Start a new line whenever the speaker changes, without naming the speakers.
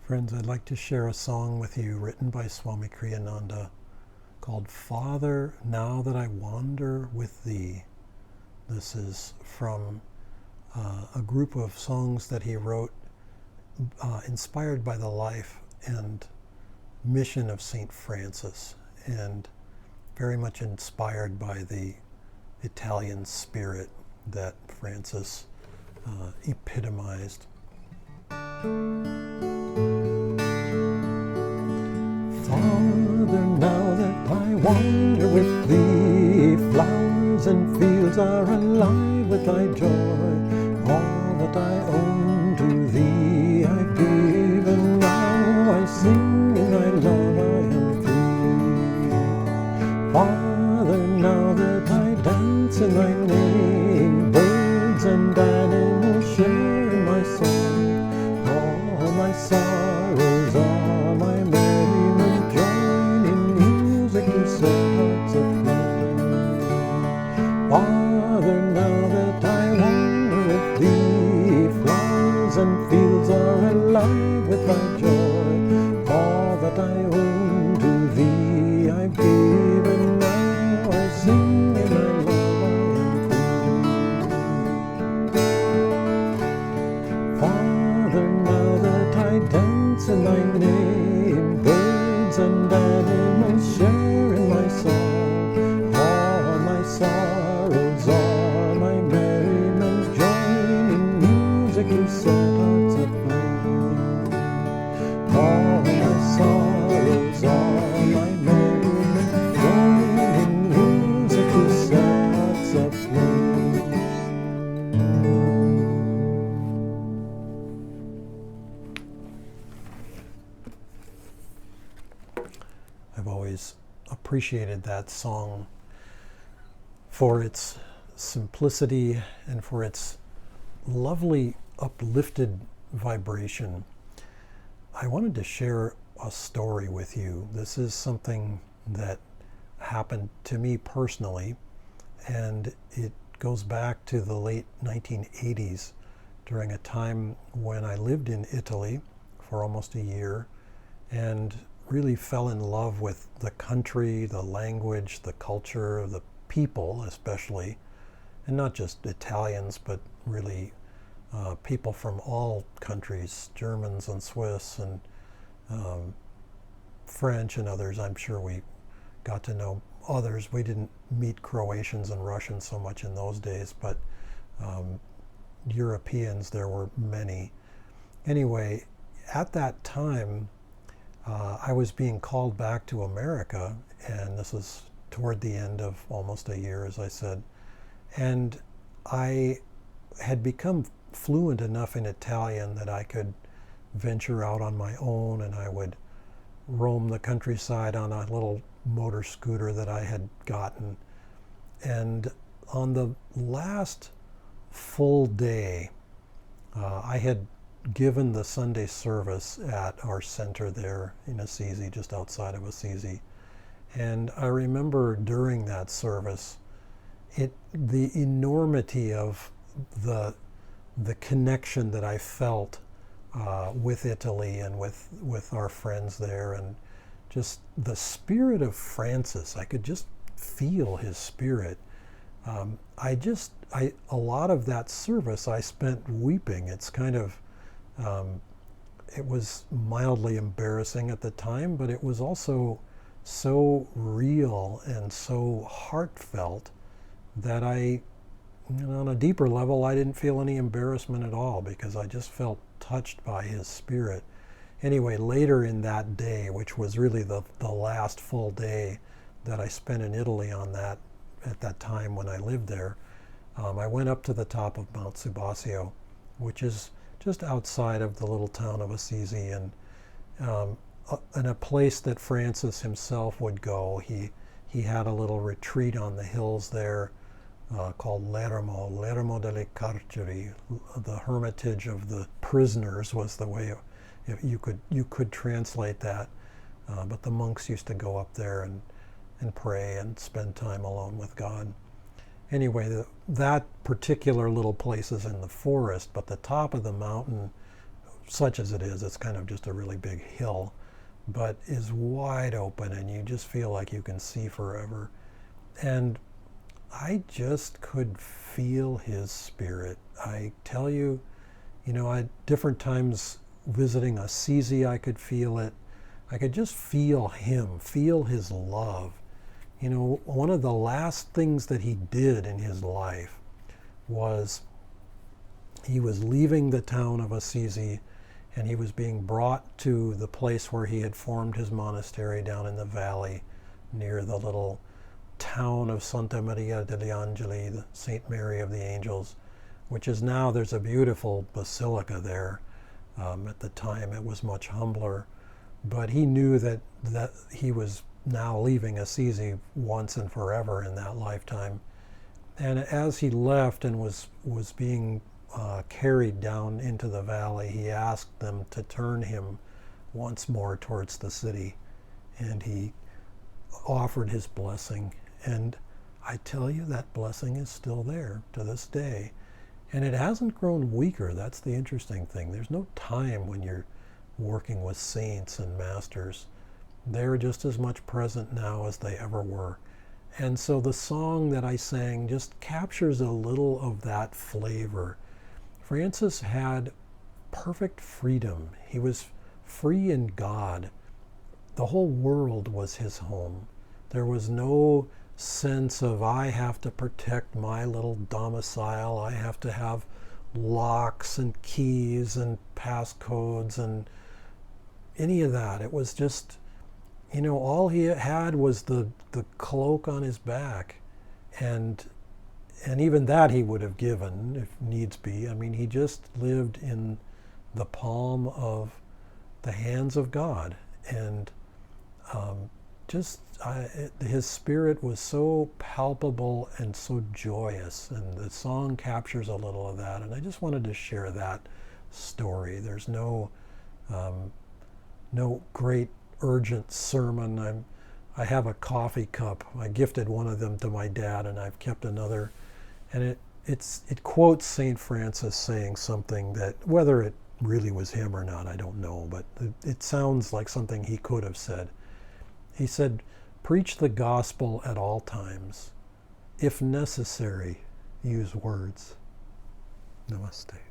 Friends, I'd like to share a song with you written by Swami Kriyananda called Father, Now That I Wander With Thee. This is from a group of songs that he wrote inspired by the life and mission of St. Francis, and very much inspired by the Italian spirit that Francis epitomized. Father, now that I wander with thee, flowers and fields are alive with thy joy. All that I own to thee I've given, now I sing in thy love I am free. Father, now that I dance in thy name, birds and animals share in my song. All my sorrows, all my merriment, join in music to set hearts aflame. Father, now that I wander with thee, flowers and fields are alive with thy joy. All that I own to thee I've given, now I sing in thy love I am free. Father, now that I dance in thy name, birds and animals share in my song. All my sorrows, all my merriment, join in music to set hearts aflame. All my sorrows, all my merriment, join in music to set hearts aflame. I've always appreciated that song for its simplicity and for its lovely uplifted vibration. I wanted to share a story with you. This is something that happened to me personally, and it goes back to the late 1980s during a time when I lived in Italy for almost a year and really fell in love with the country, the language, the culture, the people especially, and not just Italians, but really people from all countries, Germans and Swiss and French and others. I'm sure we got to know others. We didn't meet Croatians and Russians so much in those days, but Europeans, there were many. Anyway, at that time, I was being called back to America, and this was toward the end of almost a year, as I said. And I had become fluent enough in Italian that I could venture out on my own, and I would roam the countryside on a little motor scooter that I had gotten. And on the last full day, I had given the Sunday service at our center there in Assisi, just outside of Assisi. And I remember during that service, the enormity of the connection that I felt with Italy and with our friends there, and just the spirit of Francis. I could just feel his spirit. A lot of that service I spent weeping. It's kind of it was mildly embarrassing at the time, but it was also so real and so heartfelt that on a deeper level, I didn't feel any embarrassment at all, because I just felt touched by his spirit. Anyway, later in that day, which was really the last full day that I spent in Italy at that time when I lived there, I went up to the top of Mount Subasio, which is just outside of the little town of Assisi, and a place that Francis himself would go. He had a little retreat on the hills there called L'Eremo delle Carceri. The Hermitage of the Prisoners was the way you could translate that. But the monks used to go up there and pray and spend time alone with God. Anyway, that particular little place is in the forest, but the top of the mountain such as it is, it's kind of just a really big hill, but is wide open and you just feel like you can see forever. And I just could feel his spirit. I tell you, at different times visiting Assisi, I could feel it. I could just feel him, feel his love. One of the last things that he did in his life was he was leaving the town of Assisi and he was being brought to the place where he had formed his monastery down in the valley near the little town of Santa Maria degli Angeli, the St. Mary of the Angels, which is now, there's a beautiful basilica there. At the time it was much humbler, but he knew that he was now leaving Assisi once and forever in that lifetime. And as he left and was being carried down into the valley, he asked them to turn him once more towards the city, and he offered his blessing. And I tell you, that blessing is still there to this day. And it hasn't grown weaker. That's the interesting thing. There's no time when you're working with saints and masters. They're just as much present now as they ever were. And so the song that I sang just captures a little of that flavor. Francis had perfect freedom. He was free in God. The whole world was his home. There was no sense of, I have to protect my little domicile, I have to have locks and keys and passcodes and any of that. It was just, all he had was the cloak on his back, and even that he would have given if needs be. I mean, he just lived in the palm of the hands of God, and his spirit was so palpable and so joyous, and the song captures a little of that. And I just wanted to share that story. There's no great urgent sermon. I have a coffee cup. I gifted one of them to my dad, and I've kept another. And it quotes St. Francis saying something that, whether it really was him or not, I don't know, but it sounds like something he could have said. He said, "Preach the gospel at all times. If necessary, use words." Namaste.